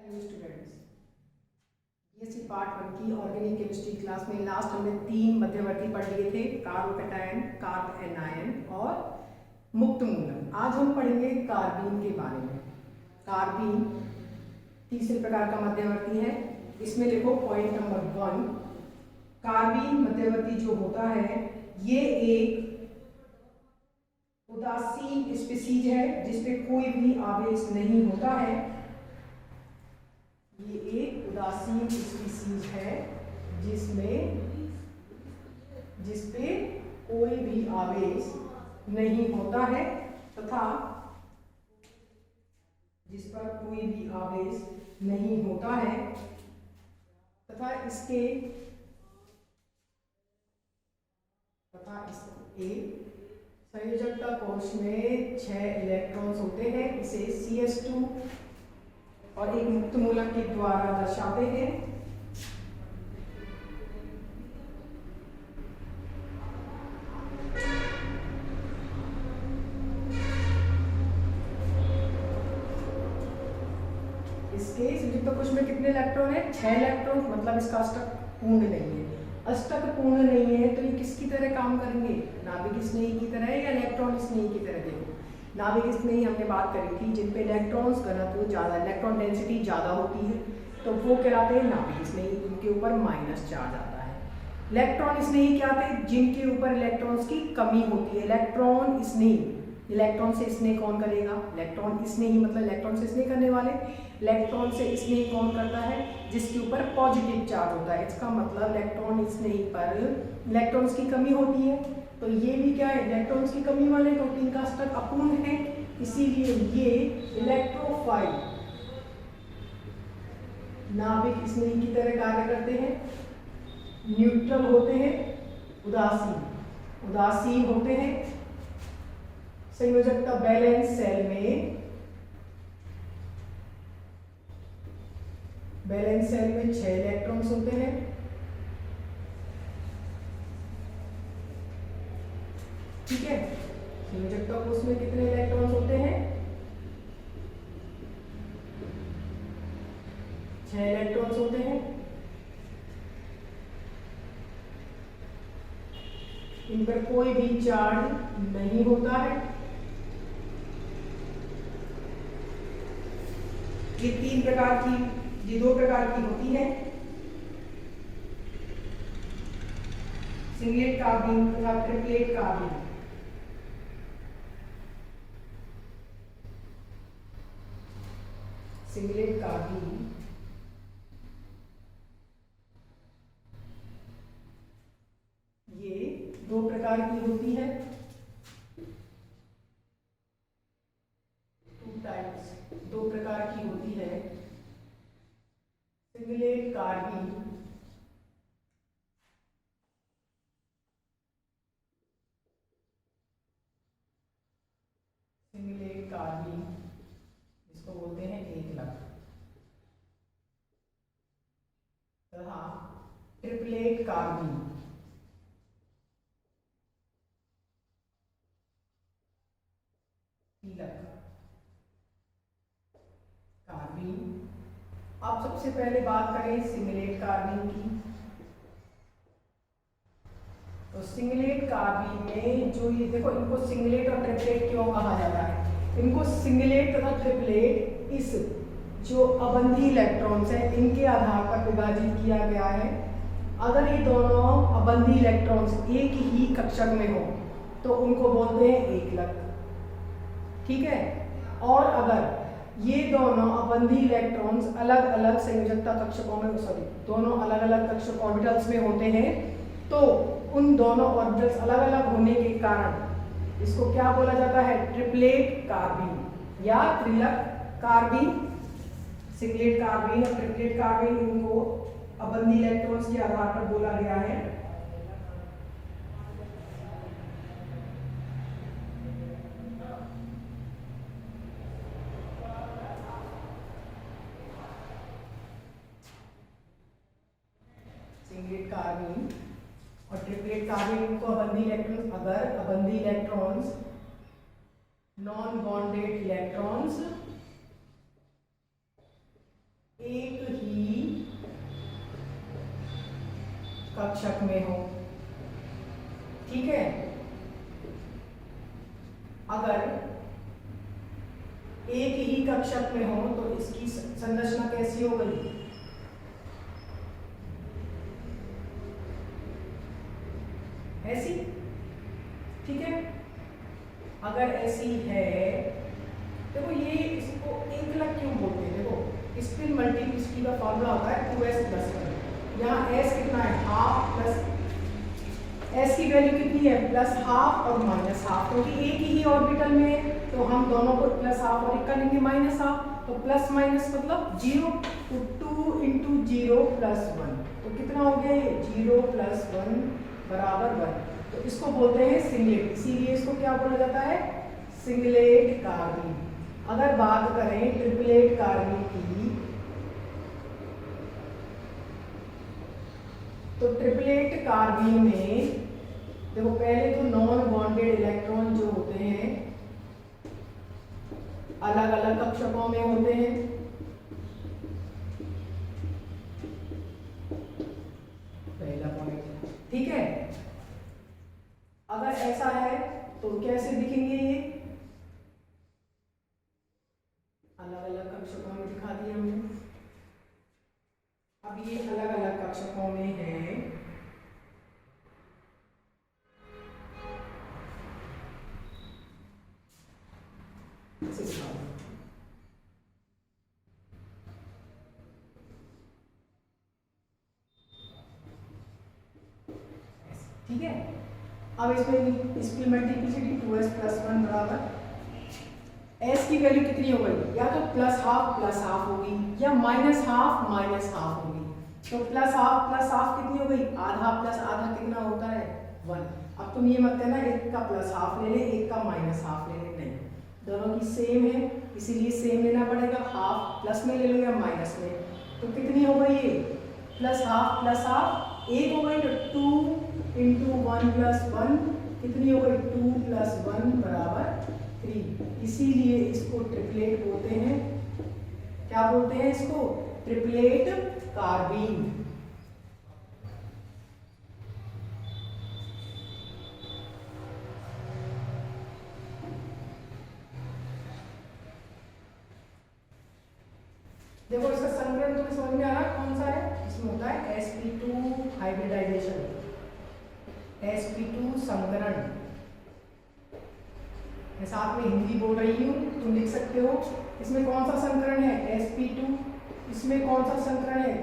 Hello students, BSc part 1 की organic chemistry class में last हमने 3 मध्यवर्ती पढ़ लिए थे, कार्बोकैटायन, कार्ब एनायन और मुक्त मूलक। आज हम पढ़ेंगे कार्बीन के बारे में। कार्बीन तीसरे प्रकार का मध्यवर्ती है। इसमें लिखो पॉइंट नंबर 1, कार्बीन मध्यवर्ती जो होता है ये एक उदासीन स्पीसीज है जिसपे कोई भी आवेश नहीं होता है। ये एक उदासीन स्पीसीज है जिसपे कोई भी आवेश नहीं होता है तथा जिस पर कोई भी आवेश नहीं होता है तथा इसके संयोजकता कोश में 6 इलेक्ट्रॉन्स होते हैं। इसे CH2 और एक मुक्त मूलक के द्वारा दर्शाते हैं। इसके संयुक्त कोश में कितने इलेक्ट्रॉन है? 6 इलेक्ट्रॉन, मतलब इसका अष्टक पूर्ण नहीं है। अष्टक पूर्ण नहीं है तो ये किसकी तरह काम करेंगे? नाभिक स्नेही की तरह या इलेक्ट्रॉन स्नेही की तरह। देखो, नाभिक स्नेही हमने बात करी थी, जिन पे इलेक्ट्रॉन्स घनत्व ज़्यादा, इलेक्ट्रॉन डेंसिटी ज़्यादा होती है तो वो कहलाते हैं नाभिक स्नेही, उनके ऊपर माइनस चार्ज आता है। इलेक्ट्रॉन स्नेही क्या आते हैं? जिनके ऊपर इलेक्ट्रॉन्स की कमी होती है। इलेक्ट्रॉन स्नेही, इलेक्ट्रॉन से स्नेह कौन करेगा? इलेक्ट्रॉन स्नेही मतलब इलेक्ट्रॉन से स्नेह करने वाले। इलेक्ट्रॉन से स्नेह कौन करता है? जिसके ऊपर पॉजिटिव चार्ज होता है। इसका मतलब इलेक्ट्रॉन स्नेही पर इलेक्ट्रॉन्स की कमी होती है। तो ये भी क्या है? इलेक्ट्रॉन्स की कमी वाले, क्योंकि इनका अष्टक अपूर्ण है, इसीलिए ये इलेक्ट्रोफाइल नाभिक स्नेही की तरह कार्य करते हैं। न्यूट्रल होते हैं, उदासीन होते हैं। संयोजकता बैलेंस सेल में 6 इलेक्ट्रॉन्स होते हैं। ठीक है, संयोजकता कोश में कितने इलेक्ट्रॉन्स होते हैं? 6 इलेक्ट्रॉन्स होते हैं। इन पर कोई भी चार्ज नहीं होता है। ये 2 प्रकार की होती है, सिंगलेट कार्बीन तथा ट्रिपलेट कार्बीन। सिंगलेट कार्बीन ये 2 प्रकार की होती है, 2 प्रकार की होती है। सिंगलेट कार्बीन जिसको बोलते हैं एकलक, तथा ट्रिपलेट कार्बीन कार्बीन। अब सबसे पहले बात करें सिंगलेट कार्बीन की। तो सिंगलेट कार्बीन में जो ये देखो, इनको सिंगलेट और ट्रिपलेट क्यों कहा जाता है? इनको सिंगलेट तथा ट्रिपलेट इस जो अबंधी इलेक्ट्रॉन्स हैं इनके आधार पर विभाजित किया गया है। अगर ये दोनों अबंधी इलेक्ट्रॉन्स एक ही कक्षक में हो तो उनको बोलते हैं एकलक। ठीक है, और अगर ये दोनों अबंधी इलेक्ट्रॉन्स अलग अलग संयोजकता कक्षकों में, दोनों अलग अलग कक्षक ऑर्बिटल्स में होते हैं तो उन दोनों ऑर्बिटल्स अलग अलग होने के कारण इसको क्या बोला जाता है? ट्रिपलेट कार्बीन या त्रिलक कार्बीन। सिंगलेट कार्बीन और ट्रिपलेट कार्बीन, इनको अबंधी इलेक्ट्रॉन्स के आधार पर बोला गया है। सिंगलेट कार्बीन और ट्रिपलेट कार्बीन को अबंधी इलेक्ट्रॉन्स, अगर अबंधी इलेक्ट्रॉन्स नॉन बॉन्डेड इलेक्ट्रॉन्स एक ही कक्षक में हो, ठीक है। अगर एक ही कक्षक में हो तो इसकी संरचना कैसी हो गई? ऐसी, ठीक है। अगर ऐसी है, देखो ये इसको एकलक क्यों बोलते हैं? देखो स्पिन मल्टीप्लिसिटी का फॉर्मूला होता है 2s प्लस 1। यहाँ s कितना है? हाफ प्लस, s की वैल्यू कितनी है? प्लस हाफ और माइनस हाफ, क्योंकि एक ही ऑर्बिटल में तो हम दोनों को प्लस हाफ और एक का लेंगे माइनस हाफ, तो प्लस माइनस मतलब 0, तो 2 इंटू 0 प्लस 1, तो कितना हो गया ये? 0 प्लस 1 बराबर 1। तो इसको बोलते हैं सिंगलेट, इसीलिए इसको क्या बोला जाता है? Singlet carbene. अगर बात करें ट्रिपलेट कार्बीन की, तो ट्रिपलेट कार्बीन में देखो पहले तो नॉन बॉन्डेड इलेक्ट्रॉन जो होते हैं अलग अलग कक्षकों में होते हैं। पहला पॉइंट, ठीक है। अगर ऐसा है तो कैसे दिखेंगे ये? अलग अलग कक्षकों में दिखा दिया हमने। अब ये अलग अलग कक्षकों में है, ठीक है। अब इसमें इसकी मल्टीप्लिसिटी 2s प्लस 1 बराबर s की वैल्यू कितनी हो गई? या तो प्लस हाफ होगी या माइनस हाफ होगी। तो प्लस हाफ कितनी हो गई? आधा प्लस आधा कितना होता है? 1। अब तुम ये मत कहना एक का प्लस हाफ ले ले एक का माइनस हाफ ले ले, नहीं, दोनों की सेम है इसीलिए सेम लेना पड़ेगा। हाफ प्लस में ले लो या माइनस में, तो कितनी हो गई ये? प्लस हाफ एक हो गई, तो 2 इंटू 1 प्लस 1 कितनी हो गई? 2 प्लस 1 बराबर 3। इसीलिए इसको ट्रिपलेट बोलते हैं। क्या बोलते हैं इसको? Triplet carbene. देखो इसका संकरण तुम्हें समझ में आ रहा है कौन सा है? इसमें होता है sp2 हाइब्रिडाइजेशन, sp2 संकरण। मैं साथ में हिंदी बोल रही हूँ, तुम लिख सकते हो। इसमें कौन सा संकरण है? sp2। इसमें कौन सा संकरण है?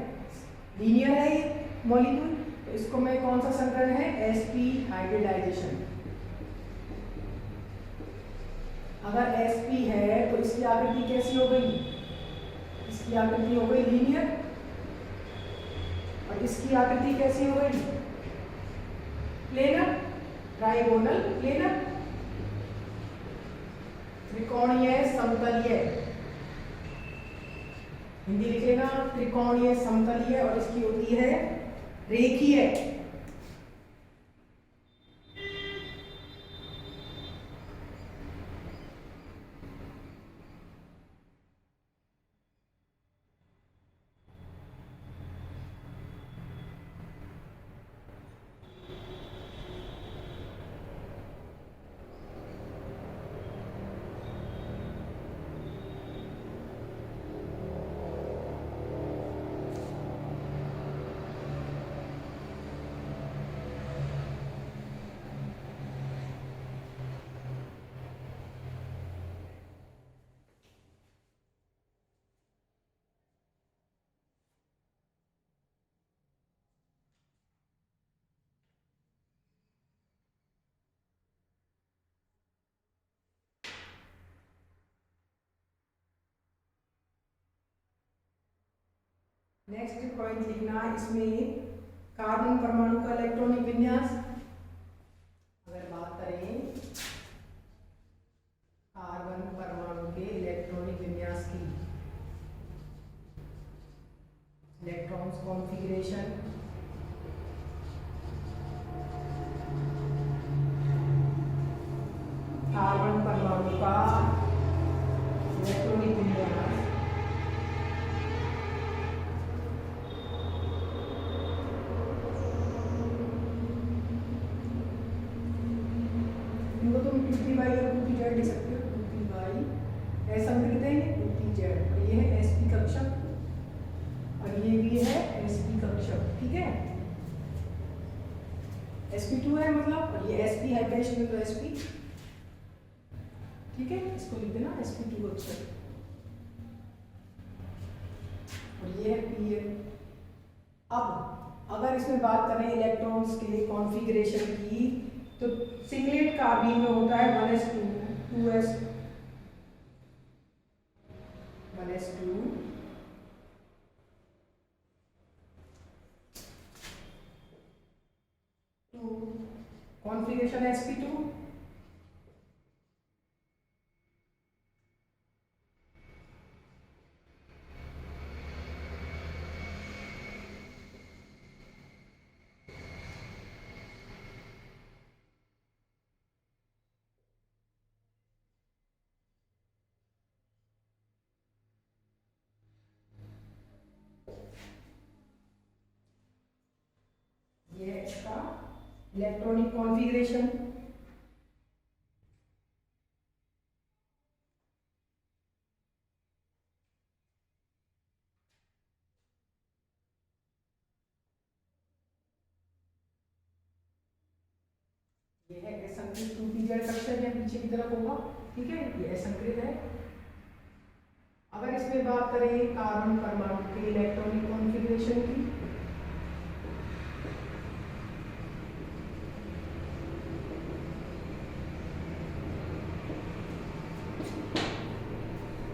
लीनियर है ये मॉलिक्यूल, तो इसको में कौन सा संकरण है? sp hybridisation. अगर sp है तो इसकी आकृति कैसी हो गई? इसकी आकृति हो गई लीनियर, और इसकी आकृति कैसी हो गई? प्लेनर, ट्राइगोनल प्लेनर, त्रिकोणीय समतलीय। हिंदी लिखेगा त्रिकोणीय समतलीय, और इसकी होती है रेखीय। नेक्स्ट पॉइंट लिखना, इसमें कार्बन परमाणु का इलेक्ट्रॉनिक विन्यास। अगर बात करें कार्बन परमाणु के इलेक्ट्रॉनिक विन्यास की, इलेक्ट्रॉन्स कॉन्फ़िगरेशन, कार्बन परमाणु का इलेक्ट्रॉनिक विन्यास में लिख सकते हो 2p असंकृत है, 2pz, और ये है sp कक्षक और ये भी है sp कक्षक, ठीक है। sp2 है मतलब, और ये sp है बेश में तो sp, ठीक है, इसको लिख देना sp2 कक्षक, और ये है pn। अब अगर इसमें बात करें इलेक्ट्रॉन्स के कॉन्फ़िगरेशन की, तो सिंगलेट कार्बाइन में होता है 1s2 2s 1s2 2 configuration sp2, ये है इसका इलेक्ट्रॉनिक कॉन्फ़िगरेशन। ये है असंकृत 2pz कक्षक, या पीछे की तरफ होगा, ठीक है, ये असंकृत है। अगर इसमें बात करें कार्बन परमाणु के इलेक्ट्रॉनिक कॉन्फ़िगरेशन की,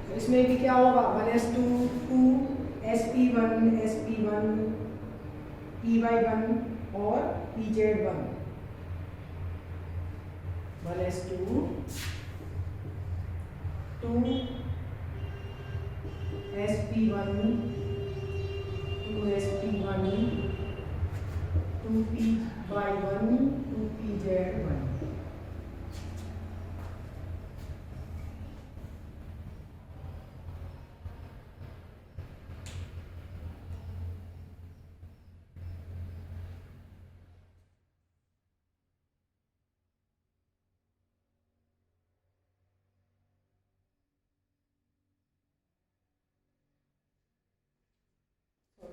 तो इसमें भी क्या होगा 1s2 2 sp1 sp1 py1 और pz1, 1s2 2 sp1 2 sp1 2 py1 2 pz1।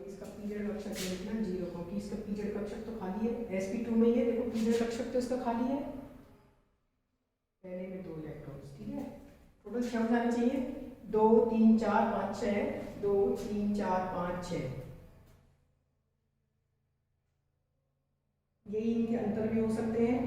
इसका पीरियड कक्षक लिखना 0, क्योंकि इसका पीरियड कक्षक तो खाली है, sp2 में ये देखो पीरियड कक्षक तो इसका खाली है, पहले में 2 इलेक्ट्रॉन्स, ठीक है। टोटल 6 हो जाने चाहिए, 2 3 4 5 6, 2 3 4 5 6, यही इनके अंतर भी हो सकते हैं।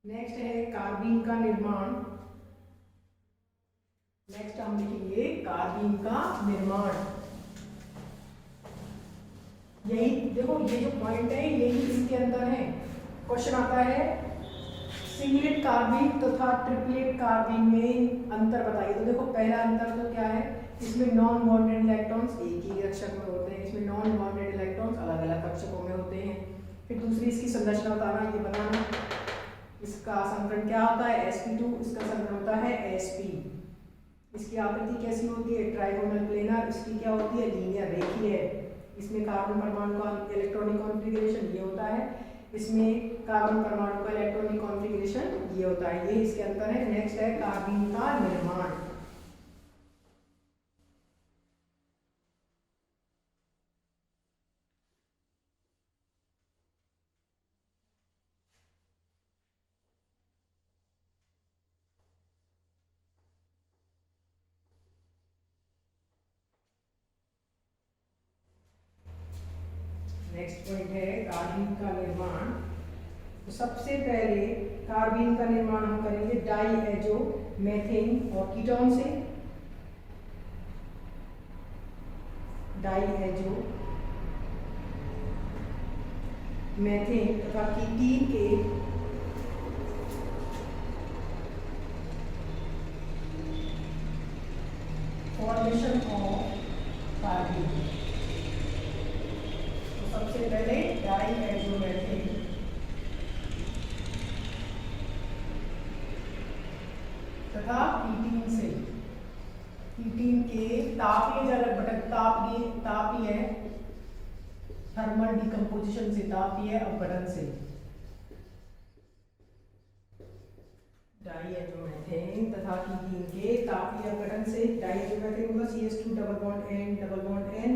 नेक्स्ट है कार्बीन का निर्माण। नेक्स्ट हम लिखेंगे कार्बीन का निर्माण। यही देखो, ये जो पॉइंट है यही इसके अंदर है। क्वेश्चन आता है सिंगलेट कार्बीन तथा ट्रिपलेट कार्बीन में अंतर बताइए। तो देखो पहला अंतर तो क्या है, इसमें नॉन बॉन्डेड इलेक्ट्रॉन्स एक ही कक्षक में होते हैं, इसमें नॉन बॉन्डेड इलेक्ट्रॉन्स अलग अलग कक्षकों में होते हैं। फिर दूसरी इसकी संरचना बताना, ये बताना इसका संकरण क्या होता है sp2, इसका संकरण होता है sp। इसकी आकृति कैसी होती है, ट्राइगोनल प्लेनर। इसकी क्या होती है, लीनियर रेखीय। इसमें कार्बन परमाणु का इलेक्ट्रॉनिक कॉन्फ़िगरेशन ये होता है, इसमें कार्बन परमाणु का इलेक्ट्रॉनिक कॉन्फ़िगरेशन ये होता है। ये इसके अंदर है। नेक्स्ट है कार्बीन का निर्माण। नेक्स्ट पॉइंट है कार्बीन का निर्माण। तो सबसे पहले कार्बीन का निर्माण हम करेंगे डाईएजो मेथेन और कीटोन से। डाईएजो मेथेन तथा कीटीन के फॉर्मेशन ऑफ कार्बीन। सबसे पहले डाईएजो मेथेन तथा कीटीन से। कीटीन के तापीय जल अपघटन, तापीय थर्मल डिकम्पोजिशन से, तापीय अपघटन से। डाइएथेन तथा कीटीन के तापीय अपघटन से, डाइएथेन होगा CH2 double bond N double bond N,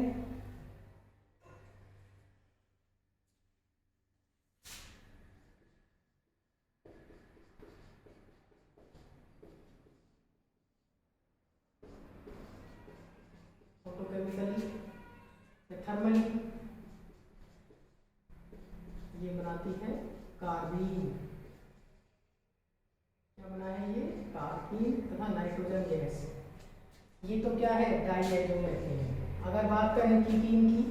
photochemically thermally ये बनाती है कार्बीन। क्या बना है ये? कार्बीन तथा नाइट्रोजन गैस। ये तो क्या है? डाइएथेन। अगर बात करें कीटीन की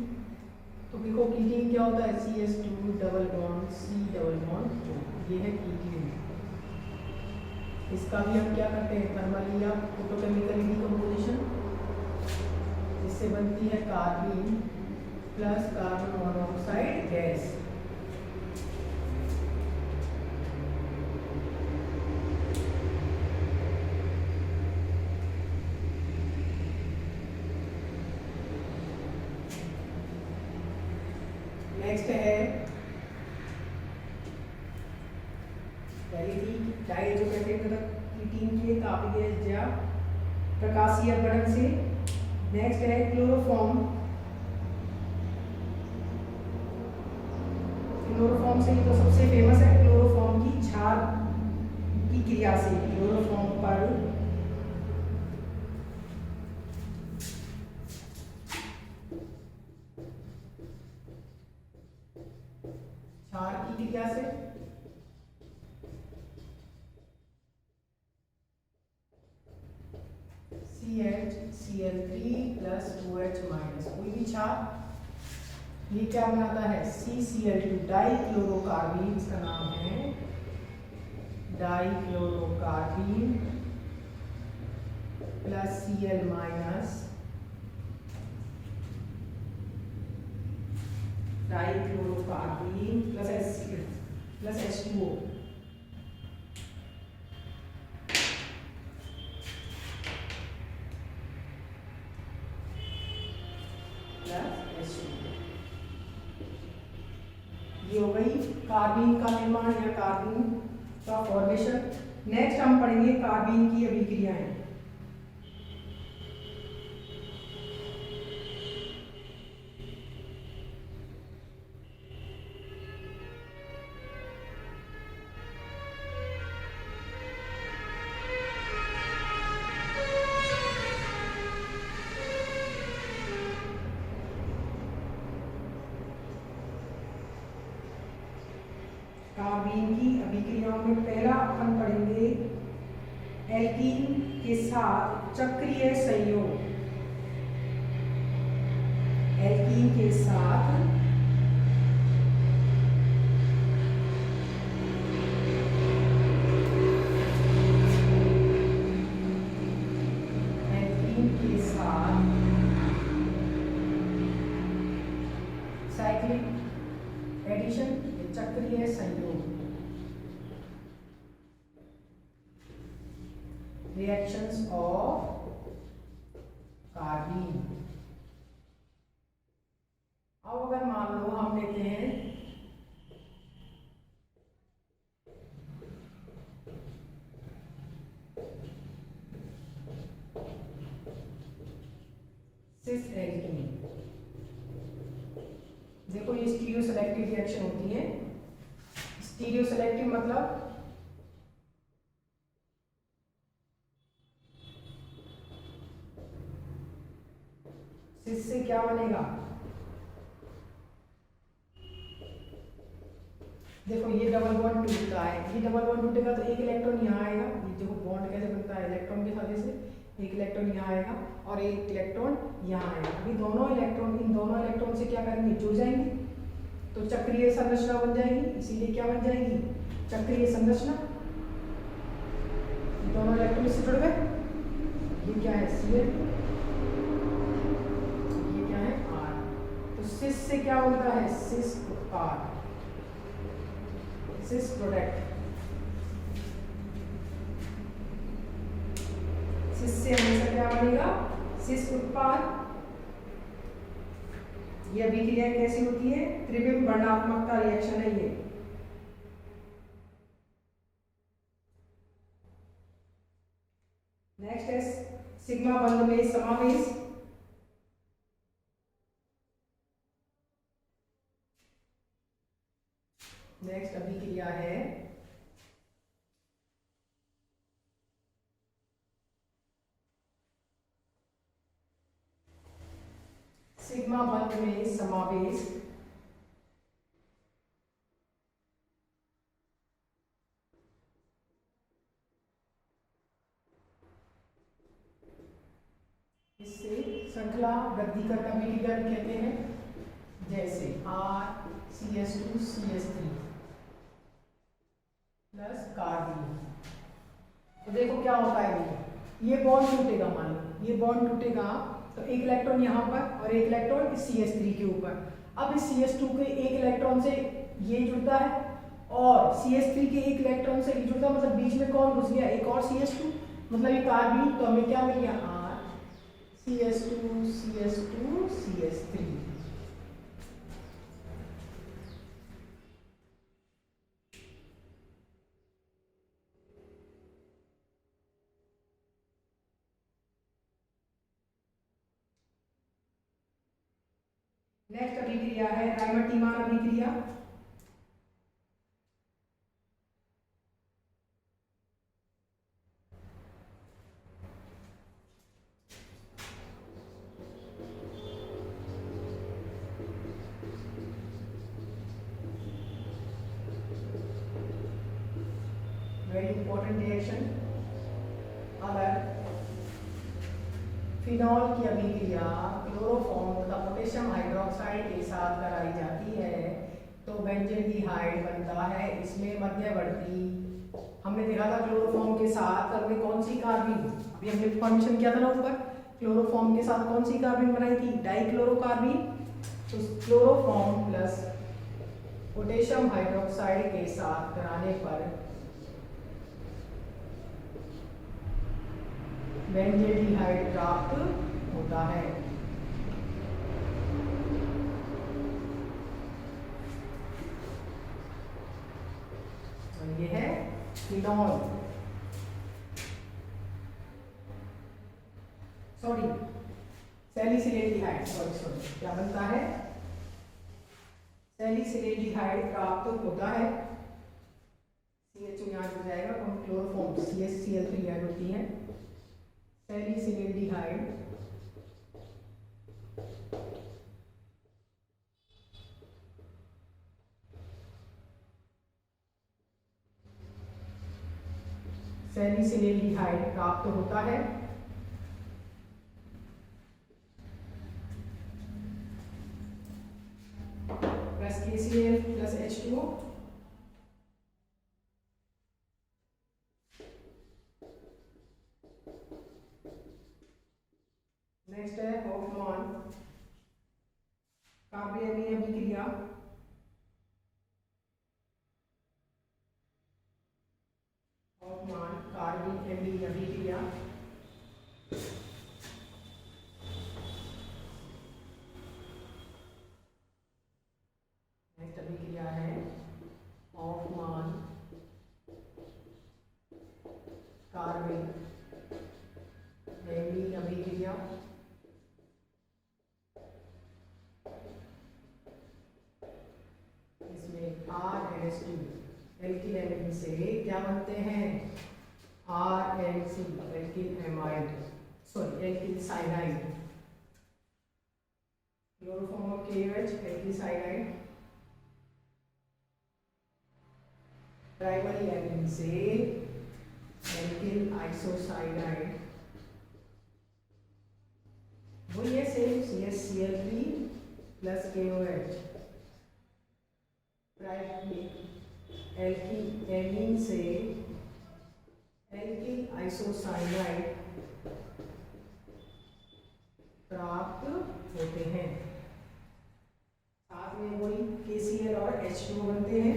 तो देखो कीटीन क्या होता है? CH2 double bond C double bond 2, ये है कीटीन। इसका भी हम क्या करते हैं? थर्मली या फोटोकेमिकली डिकम्पोजिशन, इससे बनती है carbene plus carbon monoxide gas. Next है कीटीन के तापीय या प्रकाशीय अपघटन से। नेक्स्ट है क्लोरोफॉर्म। क्लोरोफॉर्म से तो सबसे फेमस है क्लोरोफॉर्म की क्षार की क्रिया से। क्लोरोफॉर्म पर क्षार की क्रिया से CH Cl3 + 2H-, कोई भी क्षार, ये क्या बनाता है? CCl2 डाइक्लोरोकार्बीन, इसका नाम है डाइक्लोरोकार्बीन plus Cl minus डाइक्लोरोकार्बीन plus HCl plus H2O। ये हो गई कार्बीन का निर्माण या कार्बन का फॉर्मेशन। नेक्स्ट हम पढ़ेंगे कार्बीन की अभिक्रियाएं। कार्बीन की अभिक्रियाओं में पहला अपन पढ़ेंगे एल्कीन के साथ चक्रीय संयोग। एल्कीन के साथ साइक्लिक एडिशन, चक्रीय संयोग। Reactions of carbene. अब अगर मान लो हम लेते हैं सिस एल्कीन, देखो ये स्टीरियो सेलेक्टिव रिएक्शन होती है। स्टीरियो सेलेक्टिव मतलब सिस से क्या बनेगा? देखो ये डबल बॉन्ड टूटता है, ये डबल बॉन्ड टूटेगा तो एक इलेक्ट्रॉन यहाँ आएगा। ये देखो बॉन्ड कैसे बनता है? इलेक्ट्रॉन के साथ से एक इलेक्ट्रॉन यहाँ आएगा और एक इलेक्ट्रॉन यहाँ आएगा। अभी दोनों इलेक्ट्रॉन इन दोनों इलेक्ट्रॉन से क्या करेंगे? जुड़ जाएंगे, तो चक्रीय संरचना बन जाएगी। इसीलिए क्या बन जाएगी? चक्रीय संरचना। दोनों इलेक्ट्रॉन से जुड़ गए। ये क्या है? Cl, ये क्या है? R। तो सिस से क्या बनता है? सिस उत्पाद, सिस प्रोडक्ट। सिस उत्पाद। ये अभिक्रिया कैसी होती है? त्रिविम वर्णात्मकता रिएक्शन है ये। नेक्स्ट है सिग्मा बंध में समावेश। नेक्स्ट अभिक्रिया है सिग्मा बंध में समावेश। इससे श्रृंखला वृद्धिकरण अभिक्रिया भी कहते हैं, जैसे RCH2CH3 प्लस कार्बन। तो देखो क्या होता है, ये बॉन्ड टूटेगा, मान लो ये बॉन्ड टूटेगा तो एक इलेक्ट्रॉन यहाँ पर और एक इलेक्ट्रॉन इस CH3 के ऊपर। अब इस CH2 के एक इलेक्ट्रॉन से ये जुड़ता है और CH3 के एक इलेक्ट्रॉन से ये जुड़ता है, मतलब बीच में कौन घुस गया? एक और CH2, मतलब ये कार्बन। तो हमें क्या मिल गया? CH2 CH2 CH3। नेक्स्ट अभिक्रिया है रायमतीमान अभिक्रिया। Very important reaction. अगर फिनॉल की अभिक्रिया क्लोरोफॉर्म तथा पोटेशियम हाइड्रोक्साइड के साथ कराई जाती है तो बेंजील्डिहाइड बनता है। इसमें मध्यवर्ती, हमने देखा था क्लोरोफॉर्म के साथ हमने कौन सी कार्बन, अभी हमने फॉर्मेशन किया था ना ऊपर, क्लोरोफॉर्म के साथ कौन सी कार्बन बनाई थी? डाइक्लोरोकार्बन। तो क्लोरोफॉर्म प्लस पोटेशियम हाइड्रोक्साइड के साथ कराने पर बेंजील्डिहाइड प्राप्त होता है। तो ये है फिनॉल, सॉरी सैलिसिलेडिहाइड, सॉरी क्या बनता है? सैलिसिलेडिहाइड प्राप्त होता है। CH यहाँ जुड़ जाएगा तो हम क्लोरोफॉर्म CH Cl3 ऐड होती है। सैलिसिलेडिहाइड प्राप्त होता है। Plus KCl plus H2O। Next है हॉफमैन कार्बेनियम अभिक्रिया। हॉफमैन कार्बेनियम अभिक्रिया नेक्स्ट अभिक्रिया है हॉफमैन कार्बेनियम अभिक्रिया। R-NH2 एल्किल एमाइड से क्या बनते हैं? RNC alkyl amide, sorry alkyl cyanide. Chloroform of KOH alkyl cyanide. Primary amine से एल्किल आइसोसाइनाइड, वही है same CH Cl3 plus KOH। Alkyl amine से एल्किल आइसोसाइनाइड प्राप्त होते हैं। साथ में वही KCl और H2O बनते हैं।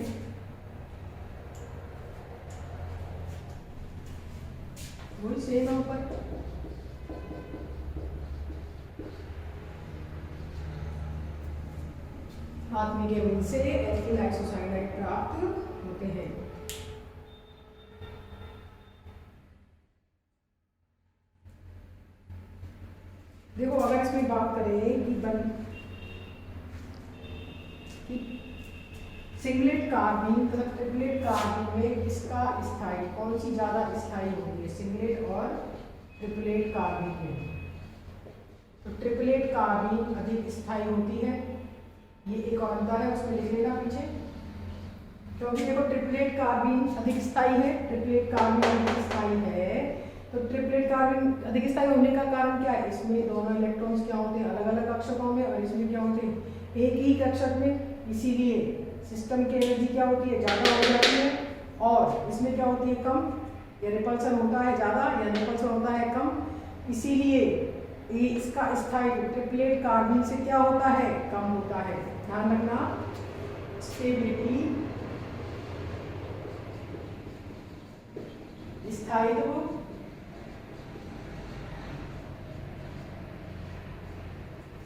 वही सेम है ऊपर। आत्मिक अम्ल से एल्किल आइसोसाइनाइड प्राप्त होते हैं। देखो अगर इसमें बात करें कि सिंगलेट कार्बीन तथा ट्रिपलेट कार्बीन में किसका स्थायी कौन सी ज्यादा स्थायी होती है, सिंगलेट और ट्रिपलेट कार्बीन में। तो ट्रिपलेट कार्बीन अधिक स्थायी होती है, ये एक और अंतर है, उसमें लिख लेना पीछे, क्योंकि देखो ट्रिपलेट कार्बीन अधिक स्थायी है, ट्रिपलेट कार्बीन अधिक स्थायी है। तो ट्रिपलेट कार्बन अधिक स्थायी होने का कारण क्या है, इसमें दोनों इलेक्ट्रॉन्स क्या होते हैं अलग अलग कक्षकों में, और इसमें क्या होते हैं एक ही कक्षक में, इसीलिए सिस्टम की एनर्जी क्या होती है ज़्यादा हो जाती है, और इसमें क्या होती है कम, या रिपल्सन होता है ज़्यादा या रिपल्सन होता है कम। इसीलिए ये इसका स्थायित्व ट्रिपलेट कार्बन से क्या होता है कम होता है। ध्यान रखना, स्टेबिलिटी स्थायित्व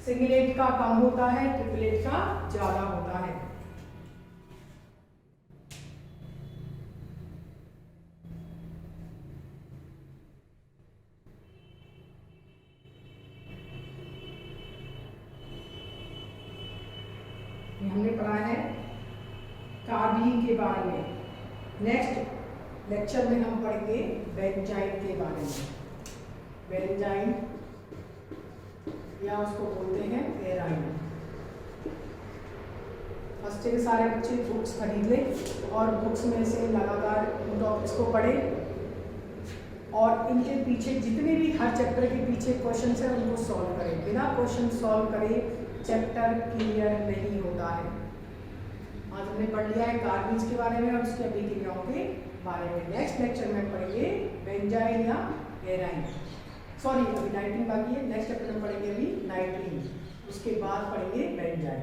सिंगलेट का कम होता है, ट्रिपलेट का ज्यादा होता है। ये हमने पढ़ा है कार्बीन के बारे में। नेक्स्ट लेक्चर में हम पढ़ेंगे बेंजाइन के बारे में। बेंजाइन या उसको बोलते हैं एराइन। फर्स्ट के सारे बच्चे बुक्स खरीद लें और बुक्स में से लगातार उन टॉपिक्स को पढ़ें और इनके पीछे जितने भी हर चैप्टर के पीछे क्वेश्चन है उनको सॉल्व करें। बिना क्वेश्चन सॉल्व करे चैप्टर क्लियर नहीं होता है। आज हमने पढ़ लिया है कार्बन्स के बारे में और उसकी अभिक्रियाओं के बारे में। नेक्स्ट लेक्चर में पढ़ेंगे बेंजाइन या एराइन। सॉरी, अभी नाइट्रीन बाकी है, नेक्स्ट चैप्टर में पढ़ेंगे अभी नाइट्रीन, उसके बाद पढ़ेंगे बेंजाइन।